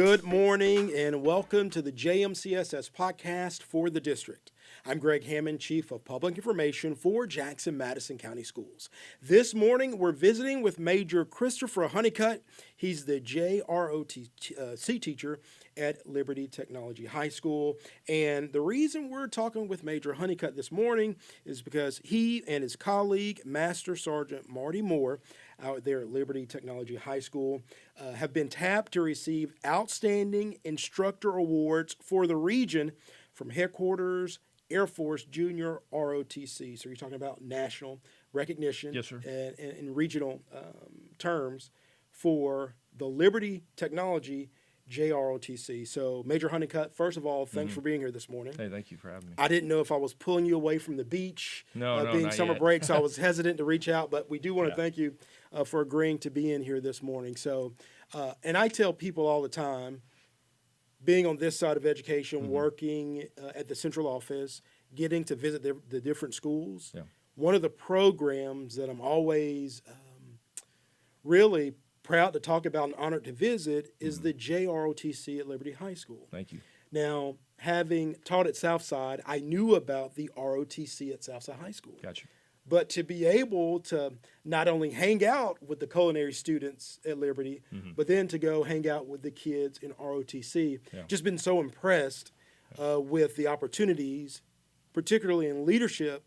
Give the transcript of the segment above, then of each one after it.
Good morning and welcome to the JMCSS podcast for the district. I'm Greg Hammond, Chief of Public Information for Jackson-Madison County Schools. This morning we're visiting with Major Christopher Honeycutt. He's the JROTC teacher at Liberty Technology High School. And the reason we're talking with Major Honeycutt this morning is because he and his colleague, Master Sargeant Marty Moore, out there at Liberty Technology High School, have been tapped to receive Outstanding Instructor Awards for the region from headquarters, Air Force Junior ROTC. So you're talking about national recognition, yes, sir, and in regional terms for the Liberty Technology JROTC. So Major Honeycutt, first of all, thanks for being here this morning. Hey, thank you for having me. I didn't know if I was pulling you away from the beach. No, being not summer yet. break, so I was hesitant to reach out, but we do want to thank you for agreeing to be in here this morning. So, and I tell people all the time, being on this side of education, working at the central office, getting to visit the different schools, one of the programs that I'm always really proud to talk about and honored to visit is the JROTC at Liberty High School. Thank you. Now, having taught at Southside, I knew about the ROTC at Southside High School. Gotcha. But to be able to not only hang out with the culinary students at Liberty, but then to go hang out with the kids in ROTC, just been so impressed with the opportunities, particularly in leadership,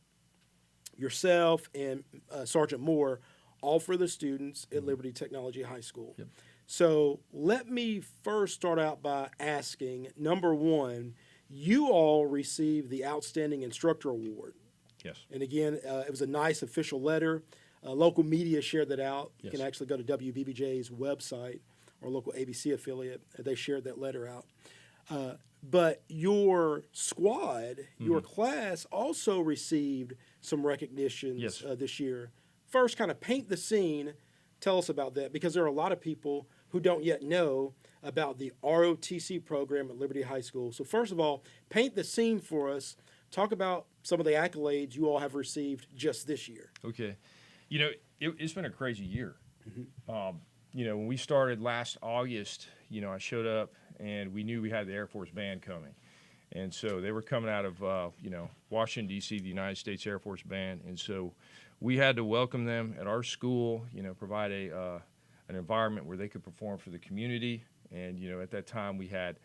yourself and Sergeant Moore offer the students at Liberty Technology High School. Yep. So let me first start out by asking, number one, you all received the Outstanding Instructor Award. Yes. And again, it was a nice official letter. Local media shared that out. You Yes. can actually go to WBBJ's website or local ABC affiliate. They shared that letter out. But your squad, your class also received some recognitions this year. First, kind of paint the scene. Tell us about that, because there are a lot of people who don't yet know about the ROTC program at Liberty High School. So first of all, paint the scene for us. Talk about some of the accolades you all have received just this year. Okay. You know, it's been a crazy year. You know, when we started last August, you know, I showed up and we knew we had the Air Force Band coming. And so they were coming out of, you know, Washington, D.C., the United States Air Force Band. And so we had to welcome them at our school, you know, provide an environment where they could perform for the community. And, you know, at that time we had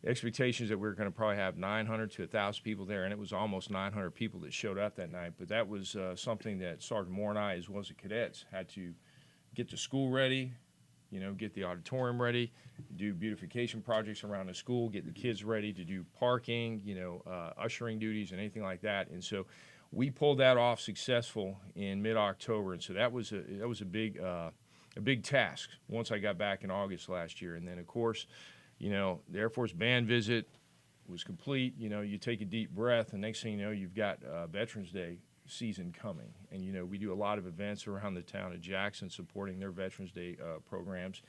expectations that we were going to probably have 900 to 1,000 people there, and it was almost 900 people that showed up that night. But that was something that Sergeant Moore and I, as well as the cadets, had to get the school ready, you know, get the auditorium ready, do beautification projects around the school, get the kids ready to do parking, you know, ushering duties and anything like that. And so we pulled that off successful in mid-October, and so that was a big task once I got back in August last year. And then, of course, you know, the Air Force Band visit was complete. You know, you take a deep breath, and next thing you know, you've got Veterans Day season coming. And, you know, we do a lot of events around the town of Jackson supporting their Veterans Day programs.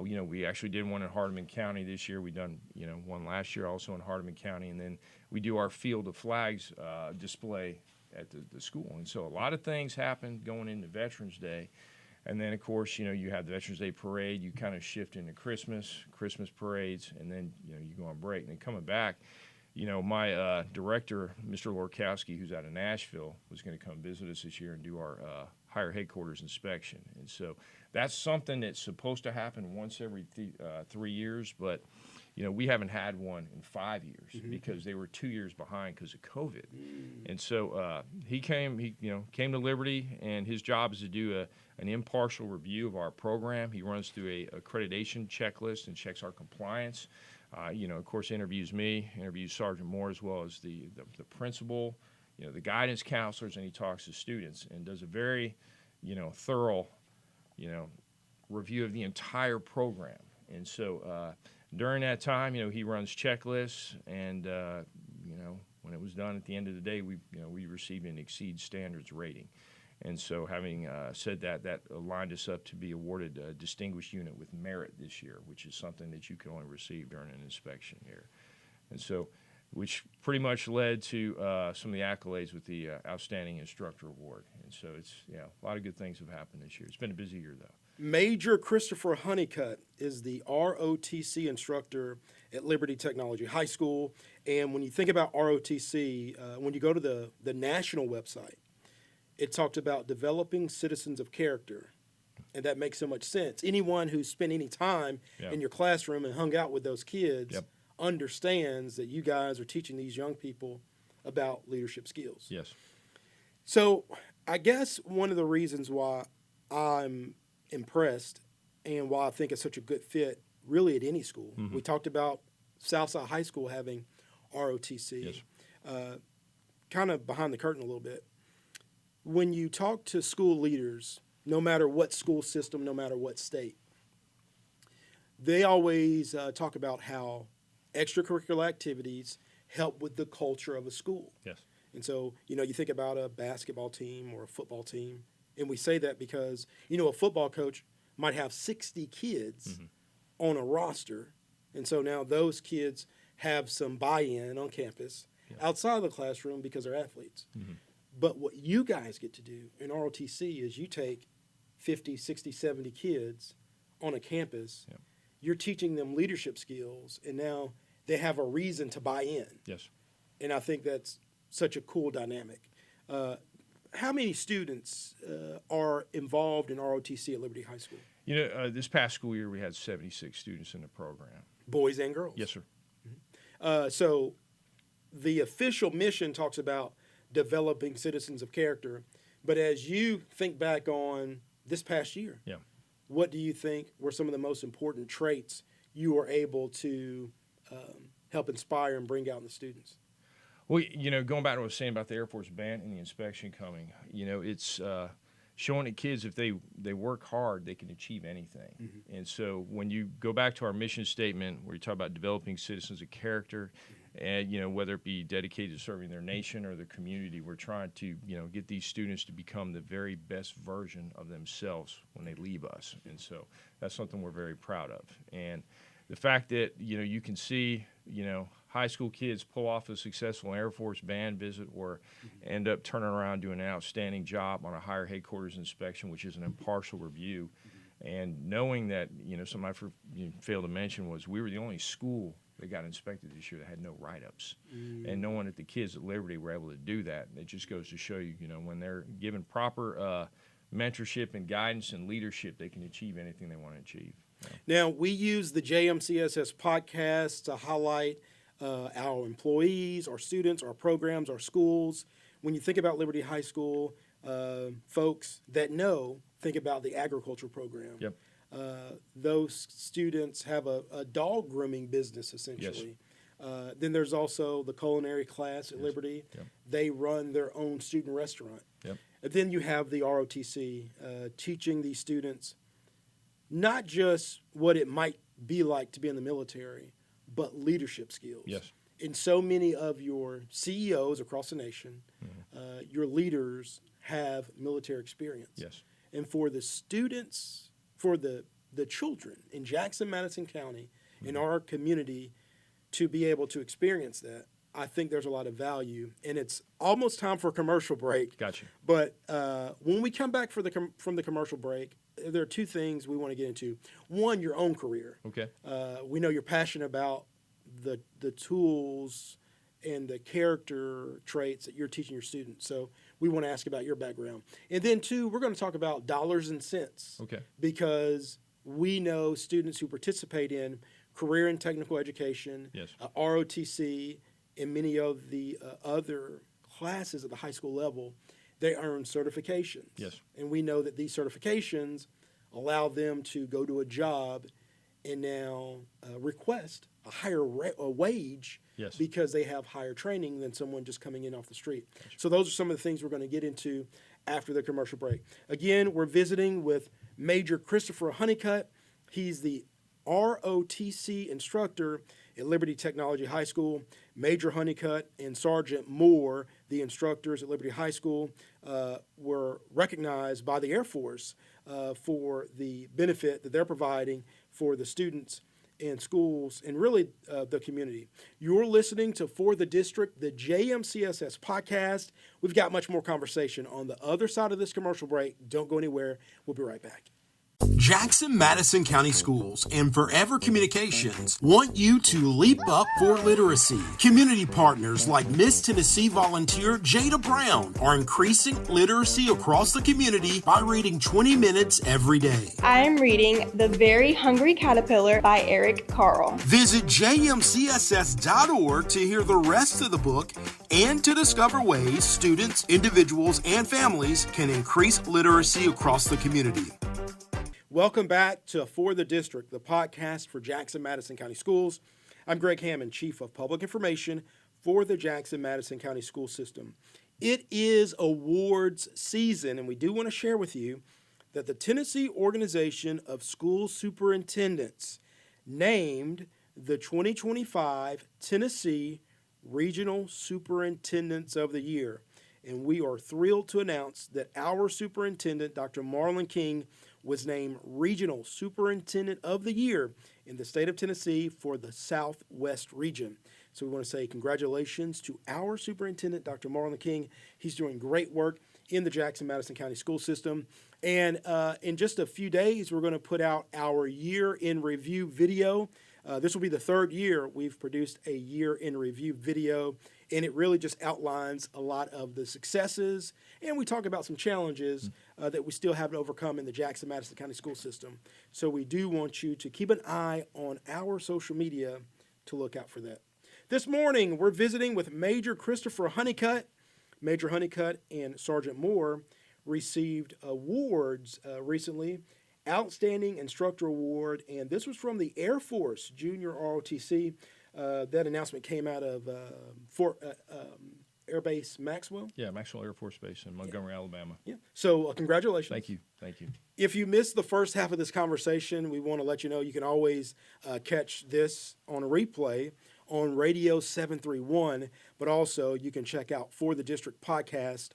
You know, we actually did one in Hardeman County this year. We done, you know, one last year also in Hardeman County. And then we do our Field of Flags display at the school. And so a lot of things happened going into Veterans Day. And then, of course, you know, you have the Veterans Day parade. You kind of shift into Christmas parades, and then, you know, you go on break. And then coming back, you know, my director, Mr. Lorkowski, who's out of Nashville, was going to come visit us this year and do our higher headquarters inspection. And so that's something that's supposed to happen once every 3 years, but, you know, we haven't had one in 5 years because they were 2 years behind because of COVID. And so he came to Liberty, and his job is to do an impartial review of our program. He runs through a accreditation checklist and checks our compliance. You know, of course, interviews me, interviews Sergeant Moore, as well as the principal, you know, the guidance counselors, and he talks to students and does a very, you know, thorough, you know, review of the entire program. And so during that time, you know, he runs checklists, and you know, when it was done at the end of the day, we received an exceed standards rating. And so having said that, that lined us up to be awarded a distinguished unit with merit this year, which is something that you can only receive during an inspection here. And so, which pretty much led to some of the accolades with the Outstanding Instructor Award. And so it's, a lot of good things have happened this year. It's been a busy year, though. Major Christopher Honeycutt is the ROTC instructor at Liberty Technology High School. And when you think about ROTC, when you go to the national website, it talked about developing citizens of character. And that makes so much sense. Anyone who's spent any time in your classroom and hung out with those kids understands that you guys are teaching these young people about leadership skills. Yes. So I guess one of the reasons why I'm impressed and why I think it's such a good fit really at any school. We talked about Southside High School having ROTC. Yes. Kind of behind the curtain a little bit. When you talk to school leaders, no matter what school system, no matter what state, they always talk about how extracurricular activities help with the culture of a school. Yes. And so, you think about a basketball team or a football team, and we say that because, a football coach might have 60 kids on a roster, and so now those kids have some buy-in on campus outside of the classroom because they're athletes. But what you guys get to do in ROTC is you take 50, 60, 70 kids on a campus, you're teaching them leadership skills, and now they have a reason to buy in. Yes. And I think that's such a cool dynamic. How many students are involved in ROTC at Liberty High School? This past school year we had 76 students in the program. Boys and girls? Yes, sir. So the official mission talks about developing citizens of character, but as you think back on this past year, what do you think were some of the most important traits you were able to help inspire and bring out in the students? Well, going back to what I was saying about the Air Force band and the inspection coming, it's showing the kids if they work hard, they can achieve anything. And so when you go back to our mission statement where you talk about developing citizens of character, and, whether it be dedicated to serving their nation or their community, we're trying to, get these students to become the very best version of themselves when they leave us. And so that's something we're very proud of. And the fact that, you can see, high school kids pull off a successful Air Force band visit or end up turning around doing an outstanding job on a higher headquarters inspection, which is an impartial review. And knowing that, something I failed to mention was we were the only school that got inspected this year that had no write-ups. And knowing that the kids at Liberty were able to do that, it just goes to show you, when they're given proper mentorship and guidance and leadership, they can achieve anything they want to achieve. Now, we use the JMCSS podcast to highlight our employees, our students, our programs, our schools. When you think about Liberty High School, folks that think about the agriculture program. Yep. Those students have a dog grooming business, essentially. Yes. Then there's also the culinary class at Liberty. Yep. They run their own student restaurant. Yep. And then you have the ROTC, teaching these students not just what it might be like to be in the military, but leadership skills. Yes. And so many of your CEOs across the nation, your leaders have military experience. Yes. And for the students, for the children in Jackson, Madison County, in our community, to be able to experience that, I think there's a lot of value. And it's almost time for a commercial break. Gotcha. But when we come back from the commercial break, there are two things we want to get into. One, your own career. Okay. We know you're passionate about the tools and the character traits that you're teaching your students. So we want to ask about your background. And then two, we're going to talk about dollars and cents. Okay. Because we know students who participate in career and technical education, ROTC, and many of the other classes at the high school level, they earn certifications. Yes. And we know that these certifications allow them to go to a job and now request a higher wage because they have higher training than someone just coming in off the street. Gotcha. So those are some of the things we're going to get into after the commercial break. Again, we're visiting with Major Christopher Honeycutt. He's the ROTC instructor at Liberty Technology High School. Major Honeycutt and Sargeant Moore, the instructors at Liberty High School, were recognized by the Air Force for the benefit that they're providing for the students and schools and really the community. You're listening to For the District, the JMCSS podcast. We've got much more conversation on the other side of this commercial break. Don't go anywhere. We'll be right back. Jackson Madison County Schools and Forever Communications want you to leap up for literacy. Community partners like Miss Tennessee volunteer Jada Brown are increasing literacy across the community by reading 20 minutes every day. I am reading The Very Hungry Caterpillar by Eric Carle. Visit jmcss.org to hear the rest of the book and to discover ways students, individuals, and families can increase literacy across the community. Welcome back to For the District, the podcast for Jackson Madison County Schools. I'm Greg Hammond, Chief of Public Information for the Jackson Madison County School System. It is awards season, and we do want to share with you that the Tennessee Organization of School Superintendents named the 2025 Tennessee Regional Superintendents of the Year. And we are thrilled to announce that our superintendent, Dr. Marlon King, was named Regional Superintendent of the Year in the state of Tennessee for the Southwest region. So we want to say congratulations to our superintendent, Dr. Marlon King. He's doing great work in the Jackson Madison County School System. And in just a few days, we're going to put out our year in review video. This will be the third year we've produced a year in review video, and it really just outlines a lot of the successes, and we talk about some challenges that we still have to overcome in the Jackson Madison County School System. So we do want you to keep an eye on our social media to look out for that. This morning, we're visiting with Major Christopher Honeycutt. Major Honeycutt and Sargeant Moore received awards recently. Outstanding Instructor Award, and this was from the Air Force Junior ROTC. That announcement came out of Air Base Maxwell. Yeah, Maxwell Air Force Base in Montgomery, Alabama. Yeah. So congratulations. Thank you. If you missed the first half of this conversation, we want to let you know you can always catch this on a replay on Radio 731, but also you can check out For the District podcast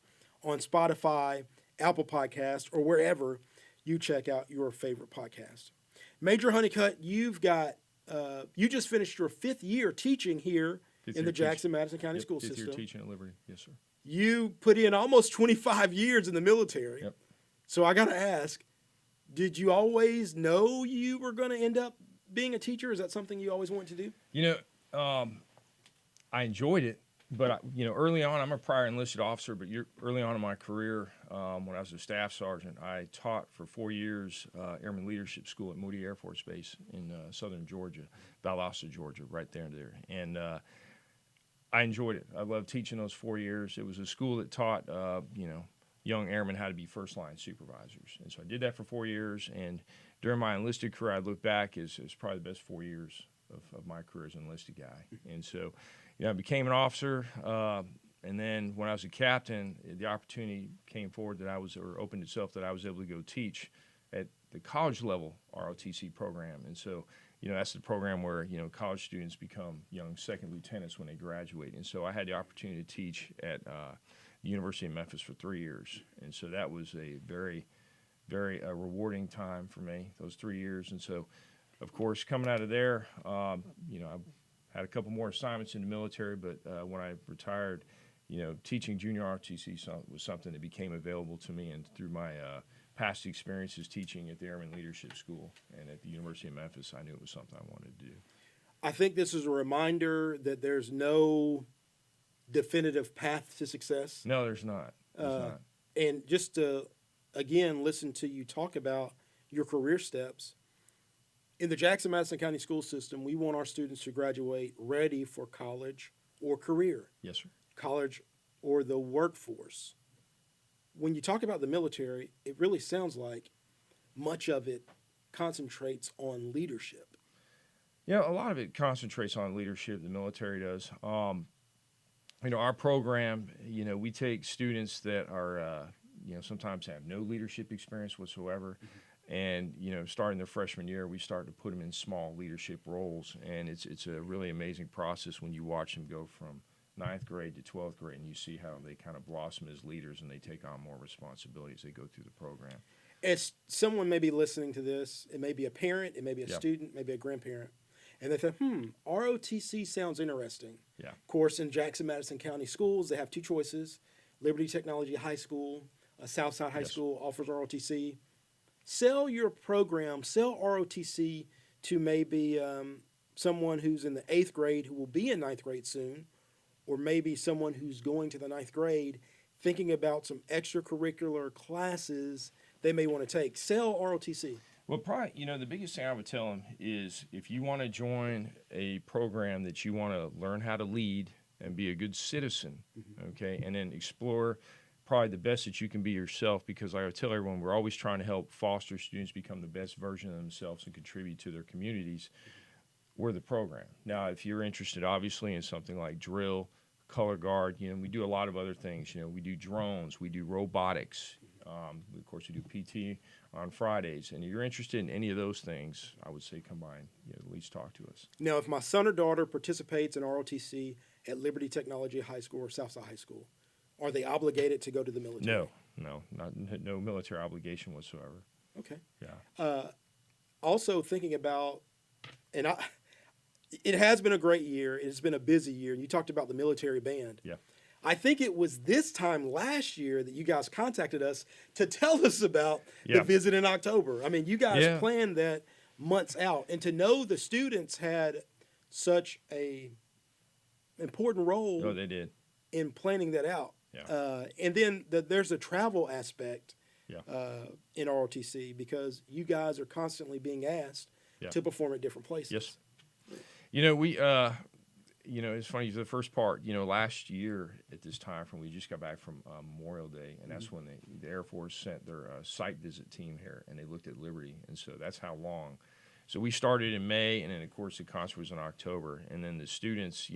on Spotify, Apple Podcast, or wherever you check out your favorite podcast. Major Honeycutt, you've got you just finished your fifth year teaching here in the Jackson Madison County School System. Fifth year teaching at Liberty, yes, sir. You put in almost 25 years in the military. Yep. So I got to ask, did you always know you were going to end up being a teacher? Is that something you always wanted to do? I enjoyed it. But, early on, I'm a prior enlisted officer, but early on in my career, when I was a staff sergeant, I taught for 4 years Airman Leadership School at Moody Air Force Base in southern Georgia, Valdosta, Georgia, right there and there. And I enjoyed it. I loved teaching those 4 years. It was a school that taught, young airmen how to be first-line supervisors. And so I did that for 4 years. And during my enlisted career, I look back as probably the best 4 years of my career as an enlisted guy. And so I became an officer, and then when I was a captain, the opportunity came forward opened itself that I was able to go teach at the college level ROTC program. And so, that's the program where, college students become young second lieutenants when they graduate. And so I had the opportunity to teach at the University of Memphis for 3 years. And so that was a very, very rewarding time for me, those 3 years. And so, of course, coming out of there, I had a couple more assignments in the military, but when I retired, teaching junior ROTC was something that became available to me, and through my past experiences teaching at the Airman Leadership School and at the University of Memphis, I knew it was something I wanted to do. I think this is a reminder that there's no definitive path to success. No, there's not. And just to, again, listen to you talk about your career steps. In the Jackson Madison County School System, we want our students to graduate ready for college or career. Yes, sir. College or the workforce. When you talk about the military, it really sounds like much of it concentrates on leadership. Yeah, a lot of it concentrates on leadership, the military does. Our program, we take students that are, sometimes have no leadership experience whatsoever. Mm-hmm. And, starting their freshman year, we start to put them in small leadership roles. And it's a really amazing process when you watch them go from 9th grade to 12th grade, and you see how they kind of blossom as leaders and they take on more responsibility as they go through the program. As someone may be listening to this, it may be a parent, it may be a student, maybe a grandparent, and they think, ROTC sounds interesting. Yeah. Of course, in Jackson Madison County Schools, they have two choices. Liberty Technology High School, Southside High School offers ROTC. Sell your program, sell ROTC to maybe someone who's in the 8th grade who will be in 9th grade soon, or maybe someone who's going to the 9th grade thinking about some extracurricular classes they may want to take. Sell ROTC. Well, probably, the biggest thing I would tell them is if you want to join a program that you want to learn how to lead and be a good citizen, okay, and then explore probably the best that you can be yourself, because like I tell everyone, we're always trying to help foster students become the best version of themselves and contribute to their communities. We're the program. Now, if you're interested, obviously, in something like drill, color guard, we do a lot of other things. We do drones, we do robotics. Of course, we do PT on Fridays. And if you're interested in any of those things, I would say come by and at least talk to us. Now, if my son or daughter participates in ROTC at Liberty Technology High School or Southside High School, are they obligated to go to the military? No military obligation whatsoever. Okay. Yeah. Also thinking about, it has been a great year. It's been a busy year. You talked about the military band. Yeah. I think it was this time last year that you guys contacted us to tell us about the visit in October. I mean, you guys planned that months out, and to know the students had such a important role. Oh, they did. In planning that out. Yeah. And then there's a travel aspect in ROTC, because you guys are constantly being asked to perform at different places. Yes. It's funny, the first part, last year at this time, we just got back from Memorial Day, and that's when the Air Force sent their site visit team here, and they looked at Liberty, and so that's how long. So we started in May, and then, of course, the concert was in October, and then the students,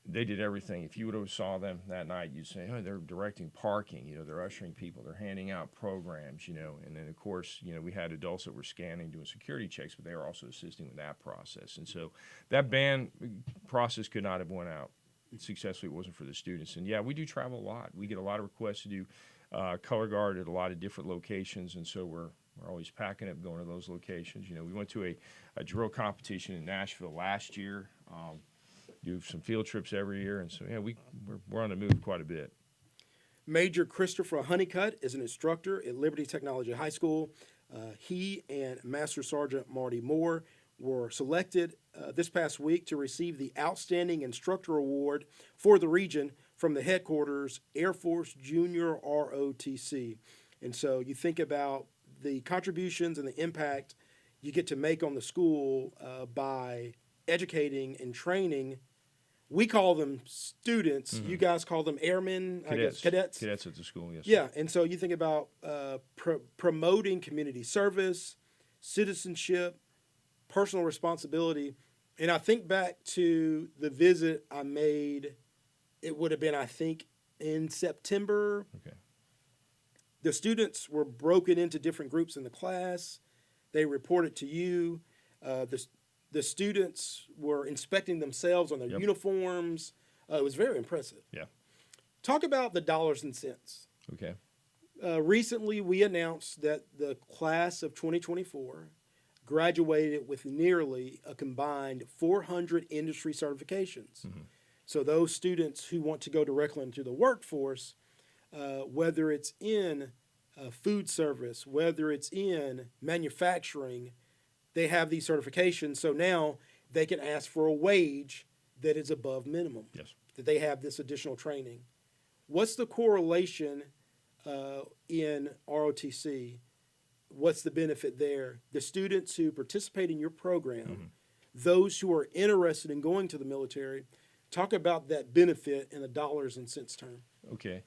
they did everything. If you would have saw them that night, you'd say, oh, they're directing parking, they're ushering people, they're handing out programs, and then, of course, we had adults that were scanning, doing security checks, but they were also assisting with that process. And so that band process could not have went out successfully if it wasn't for the students. And, we do travel a lot. We get a lot of requests to do color guard at a lot of different locations, and so we're always packing up, going to those locations. We went to a drill competition in Nashville last year, do some field trips every year, and so we're on the move quite a bit. Major Christopher Honeycutt is an instructor at Liberty Technology High School. He and Master Sargeant Marty Moore were selected this past week to receive the Outstanding Instructor Award for the region from the headquarters Air Force Junior ROTC. And so you think about the contributions and the impact you get to make on the school by educating and training. We call them students. Mm-hmm. You guys call them airmen, cadets. I guess, cadets. Cadets at the school, yes. Yeah, and so you think about promoting community service, citizenship, personal responsibility. And I think back to the visit I made, it would have been, I think, in September. Okay. The students were broken into different groups in the class. They reported to you. The students were inspecting themselves on their uniforms. It was very impressive. Yeah. Talk about the dollars and cents. Okay. Recently, we announced that the class of 2024 graduated with nearly a combined 400 industry certifications. Mm-hmm. So those students who want to go directly into the workforce, whether it's in food service, whether it's in manufacturing, they have these certifications. So now they can ask for a wage that is above minimum. Yes. That they have this additional training. What's the correlation in ROTC? What's the benefit there? The students who participate in your program, those who are interested in going to the military, talk about that benefit in a dollars and cents term. Okay.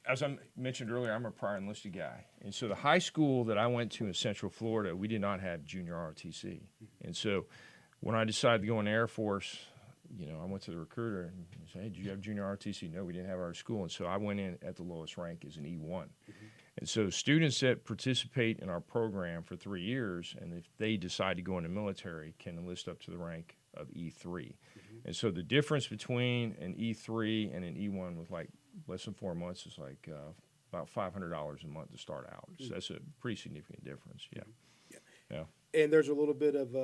As I mentioned earlier, I'm a prior enlisted guy. And so the high school that I went to in Central Florida, we did not have junior ROTC. And so when I decided to go in the Air Force, I went to the recruiter and said, hey, did you have junior ROTC? No, we didn't have our school. And so I went in at the lowest rank as an E1. And so students that participate in our program for 3 years, and if they decide to go in the military, can enlist up to the rank of E3. And so the difference between an E3 and an E1 with like less than 4 months is like about $500 a month to start out. So that's a pretty significant difference. Yeah. And there's a little bit of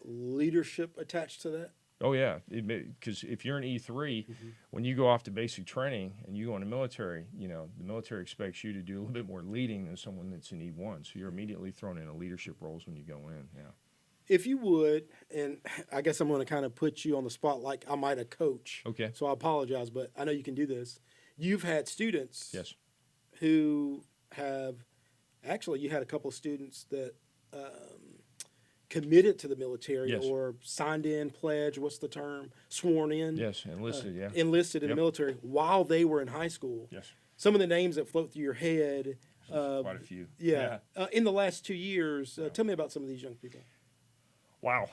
leadership attached to that. Oh yeah, because if you're an E3, when you go off to basic training and you go in the military, the military expects you to do a little bit more leading than someone that's an E1. So you're immediately thrown into leadership roles when you go in. Yeah. If you would, and I guess I'm going to kind of put you on the spot like I might a coach. Okay. So I apologize, but I know you can do this. You've had students Yes. who have, actually, you had a couple of students that committed to the military Yes. or signed in, pledge, what's the term, sworn in. Yes, enlisted. Yeah. Enlisted in the Yep. military while they were in high school. Yes. Some of the names that float through your head. Quite a few. Yeah. In the last 2 years, tell me about some of these young people. Wow.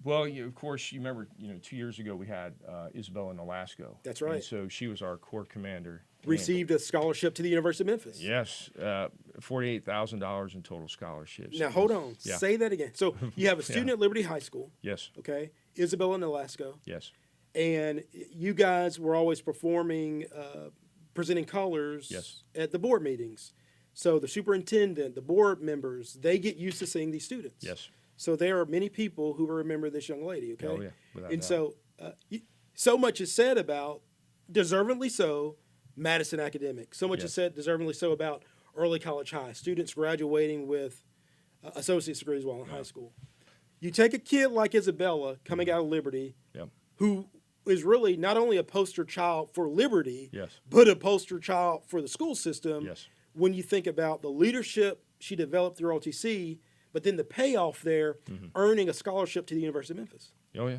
Well, of course, you remember, 2 years ago we had Isabella Nolasco. That's right. And so she was our corps commander. Received a scholarship to the University of Memphis. Yes, $48,000 in total scholarships. Now, hold on. Yeah. Say that again. So you have a student at Liberty High School, Yes, okay, Isabella Nolasco, yes, and you guys were always performing, presenting colors Yes. at the board meetings. So the superintendent, the board members, they get used to seeing these students. yes. So there are many people who remember this young lady, okay? Oh, yeah, without And doubt. so, so much is said about, deservingly so, Madison Academic. So much Yes. is said, deservingly so, about early college high, students graduating with associate's degrees while in high school. You take a kid like Isabella coming out of Liberty, Yep. who is really not only a poster child for Liberty, Yes. but a poster child for the school system. Yes. When you think about the leadership she developed through ROTC, but then the payoff there, earning a scholarship to the University of Memphis. Oh, yeah.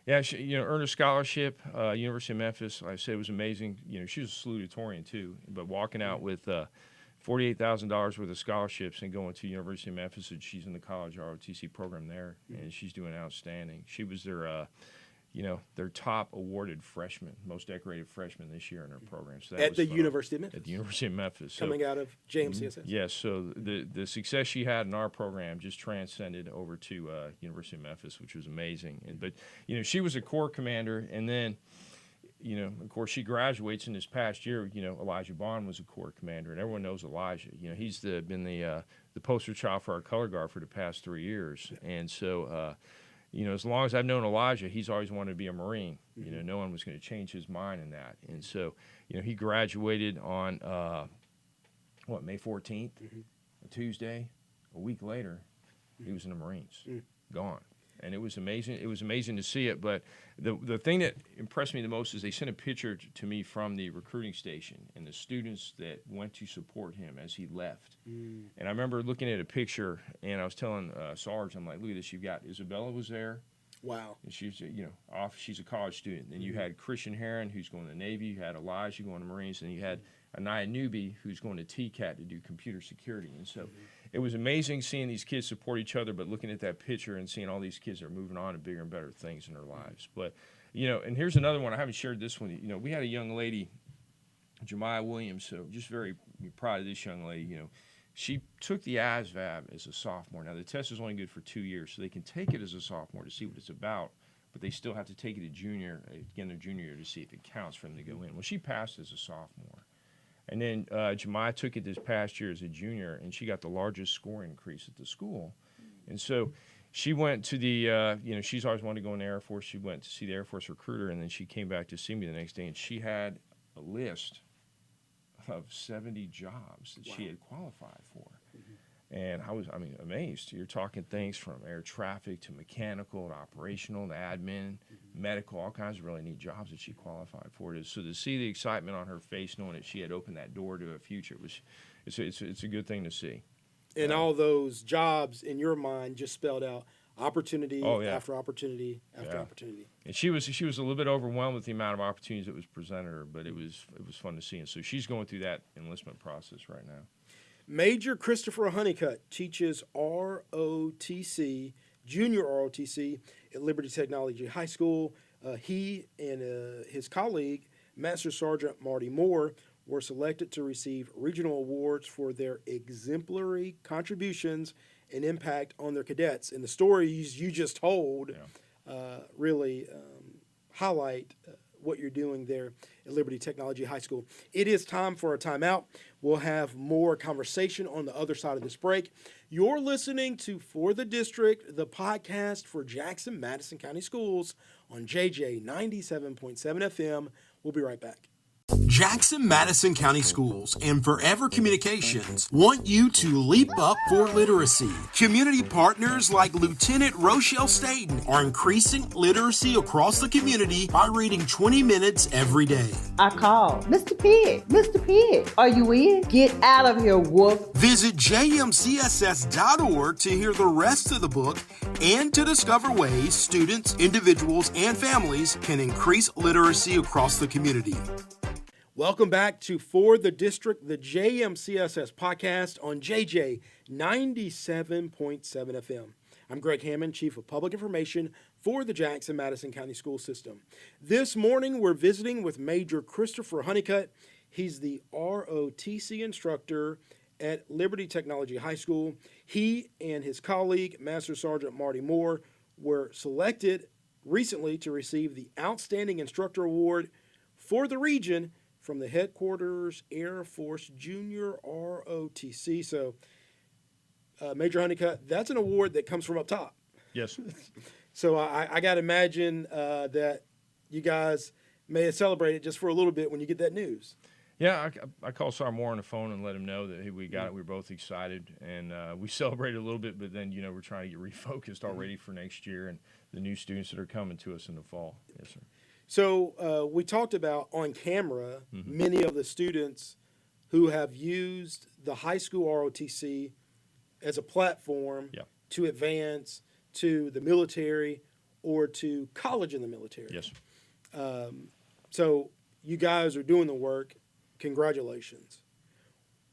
Yeah, she, earned a scholarship, University of Memphis. Like I said, it was amazing. She was a salutatorian, too. But walking out with $48,000 worth of scholarships and going to University of Memphis, and she's in the college ROTC program there, and she's doing outstanding. She was their top awarded freshman, most decorated freshman this year in her program. So that At was the fun. University of Memphis. At the University of Memphis. So, Coming out of JMCSS. yes, so the success she had in our program just transcended over to University of Memphis, which was amazing. But she was a corps commander, and then of course she graduates in this past year. Elijah Bond was a corps commander, and everyone knows Elijah. He's been the poster child for our color guard for the past 3 years, and so. As long as I've known Elijah, he's always wanted to be a Marine. No one was going to change his mind in that. And so, he graduated on, May 14th, a Tuesday. A week later, he was in the Marines, gone. And it was amazing. It was amazing to see it. But the thing that impressed me the most is they sent a picture to me from the recruiting station and the students that went to support him as he left. And I remember looking at a picture, and I was telling Sarge, I'm like, look at this. You've got Isabella was there. Wow. And she's, she's a college student. Then you had Christian Heron, who's going to the Navy. You had Elijah going to Marines. And you had Anaya Newby, who's going to TCAT to do computer security. And so it was amazing seeing these kids support each other, but looking at that picture and seeing all these kids are moving on to bigger and better things in their lives. But, and here's another one. I haven't shared this one. We had a young lady, Jemiah Williams, so just very proud of this young lady. She took the ASVAB as a sophomore. Now, the test is only good for 2 years, so they can take it as a sophomore to see what it's about, but they still have to take it their junior year to see if it counts for them to go in. Well, she passed as a sophomore. And then Jemiah took it this past year as a junior, and she got the largest score increase at the school. And so she went to the, she's always wanted to go in the Air Force. She went to see the Air Force recruiter, and then she came back to see me the next day, and she had a list of 70 jobs that she had qualified for. And I was, amazed. You're talking things from air traffic to mechanical to operational to admin, medical, all kinds of really neat jobs that she qualified for. So to see the excitement on her face, knowing that she had opened that door to a future, it's a good thing to see. And all those jobs in your mind just spelled out opportunity after opportunity after opportunity. And she was a little bit overwhelmed with the amount of opportunities that was presented her, but it was fun to see. And so she's going through that enlistment process right now. Major Christopher Honeycutt teaches ROTC, Junior ROTC at Liberty Technology High School. He and his colleague, Master Sargeant Marty Moore, were selected to receive regional awards for their exemplary contributions and impact on their cadets. And the stories you just told really highlight what you're doing there at Liberty Technology High School. It is time for a timeout. We'll have more conversation on the other side of this break. You're listening to For the District, the podcast for Jackson Madison County Schools on JJ 97.7 FM. We'll be right back. Jackson Madison County Schools and Forever Communications want you to leap up for literacy. Community partners like Lieutenant Rochelle Staten are increasing literacy across the community by reading 20 minutes every day. I called. Mr. Pig, are you in? Get out of here, wolf. Visit jmcss.org to hear the rest of the book and to discover ways students, individuals, and families can increase literacy across the community. Welcome back to For the District, the JMCSS podcast on JJ 97.7 FM. I'm Greg Hammond, Chief of Public Information for the Jackson Madison County School System. This morning, we're visiting with Major Christopher Honeycutt. He's the ROTC instructor at Liberty Technology High School. He and his colleague, Master Sargeant Marty Moore, were selected recently to receive the Outstanding Instructor Award for the region from the headquarters Air Force Junior ROTC. So, Major Honeycutt, that's an award that comes from up top. Yes. So I got to imagine that you guys may have celebrated just for a little bit when you get that news. Yeah, I called Sergeant Moore on the phone and let him know that, hey, we got it. We were both excited, and we celebrated a little bit, but then, we're trying to get refocused already for next year and the new students that are coming to us in the fall. Yes, sir. So we talked about on camera many of the students who have used the high school ROTC as a platform to advance to the military or to college in the military. Yes. So you guys are doing the work. Congratulations.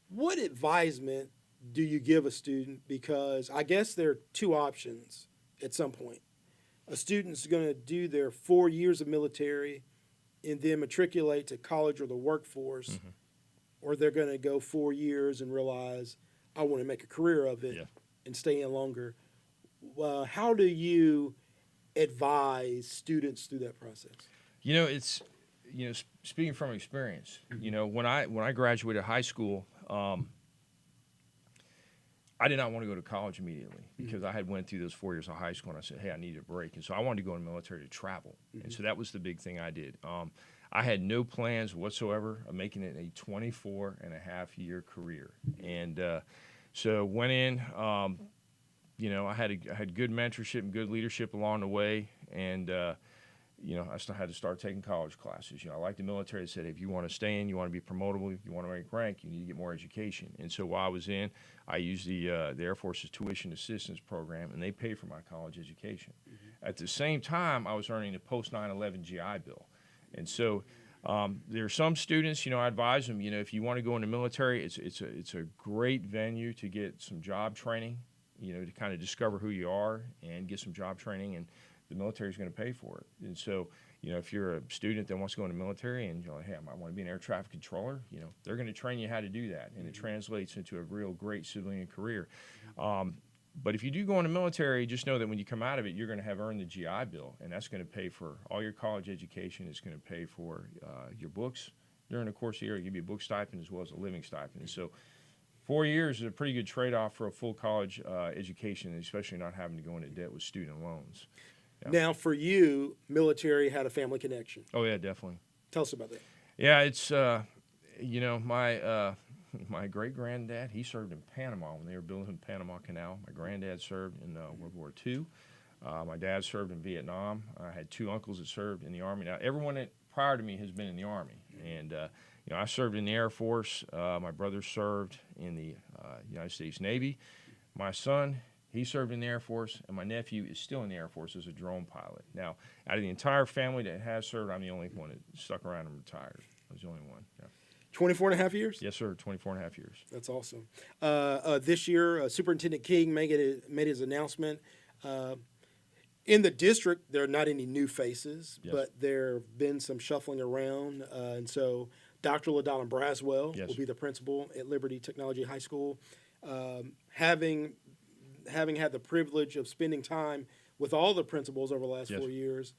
What advisement do you give a student? Because I guess there are two options at some point. A student's going to do their 4 years of military and then matriculate to college or the workforce, or they're going to go 4 years and realize, I want to make a career of it and stay in longer. How do you advise students through that process? It's, speaking from experience, when I graduated high school, I did not want to go to college immediately because I had went through those 4 years of high school, and I said, hey, I need a break. And so I wanted to go in the military to travel. And so that was the big thing I did. I had no plans whatsoever of making it a 24-and-a-half-year career. And so went in, I had good mentorship and good leadership along the way. And, I still had to start taking college classes. I like the military. They said, if you want to stay in, you want to be promotable, you want to make rank, you need to get more education. And so while I was in, I used the Air Force's tuition assistance program, and they paid for my college education. At the same time, I was earning a post-9/11 GI Bill. And so there are some students, I advise them, if you want to go in the military, it's a great venue to get some job training, to kind of discover who you are and get some job training, and the military is going to pay for it. And so, if you're a student that wants to go in the military and you're like, hey, I might want to be an air traffic controller, they're going to train you how to do that. And it translates into a real great civilian career. But if you do go in the military, just know that when you come out of it, you're going to have earned the GI Bill. And that's going to pay for all your college education. It's going to pay for your books during the course of the year. It'll give you a book stipend as well as a living stipend. And so 4 years is a pretty good trade-off for a full college education, especially not having to go into debt with student loans. Yeah. Now, for you, military had a family connection. Oh, yeah, definitely. Tell us about that. Yeah, it's, my great-granddad, he served in Panama when they were building the Panama Canal. My granddad served in World War II. My dad served in Vietnam. I had two uncles that served in the Army. Now, everyone that prior to me has been in the Army. And, I served in the Air Force. My brother served in the United States Navy. My son, he served in the Air Force, and my nephew is still in the Air Force as a drone pilot. Now, out of the entire family that has served, I'm the only one that stuck around and retired. I was the only one. Yeah. 24 and a half years? Yes, sir, 24 and a half years. That's awesome. This year, Superintendent King made his announcement. In the district, there are not any new faces, but there have been some shuffling around. And so Dr. LaDonna Braswell will be the principal at Liberty Technology High School. Having had the privilege of spending time with all the principals over the last 4 years,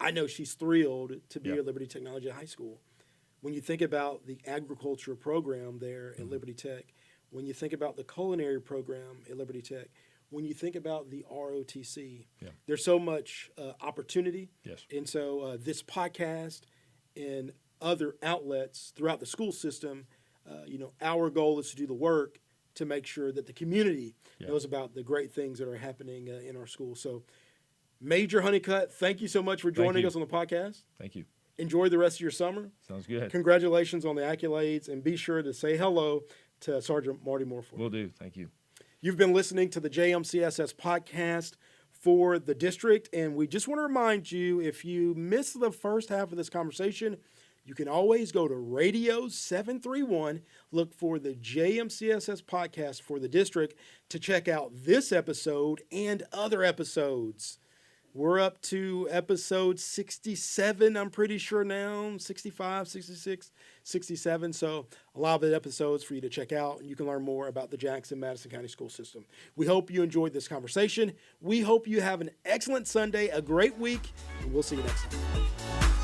I know she's thrilled to be Yeah. at Liberty Technology High School. When you think about the agriculture program there at Liberty Tech, when you think about the culinary program at Liberty Tech, when you think about the ROTC, Yeah. there's so much opportunity. Yes. And so this podcast and other outlets throughout the school system, our goal is to do the work to make sure that the community Yeah. knows about the great things that are happening in our school. So Major Honeycutt, thank you so much for joining you. us on the podcast. Thank you. Enjoy the rest of your summer. Sounds good. Congratulations on the accolades, and be sure to say hello to Sergeant Marty Moore for me. Will do. Thank you. You've been listening to the JMCSS podcast for the district, and we just want to remind you, if you missed the first half of this conversation, you can always go to Radio 731, look for the JMCSS podcast for the district to check out this episode and other episodes. We're up to episode 67, I'm pretty sure now, 65, 66, 67. So a lot of the episodes for you to check out, and you can learn more about the Jackson-Madison County School System. We hope you enjoyed this conversation. We hope you have an excellent Sunday, a great week, and we'll see you next time.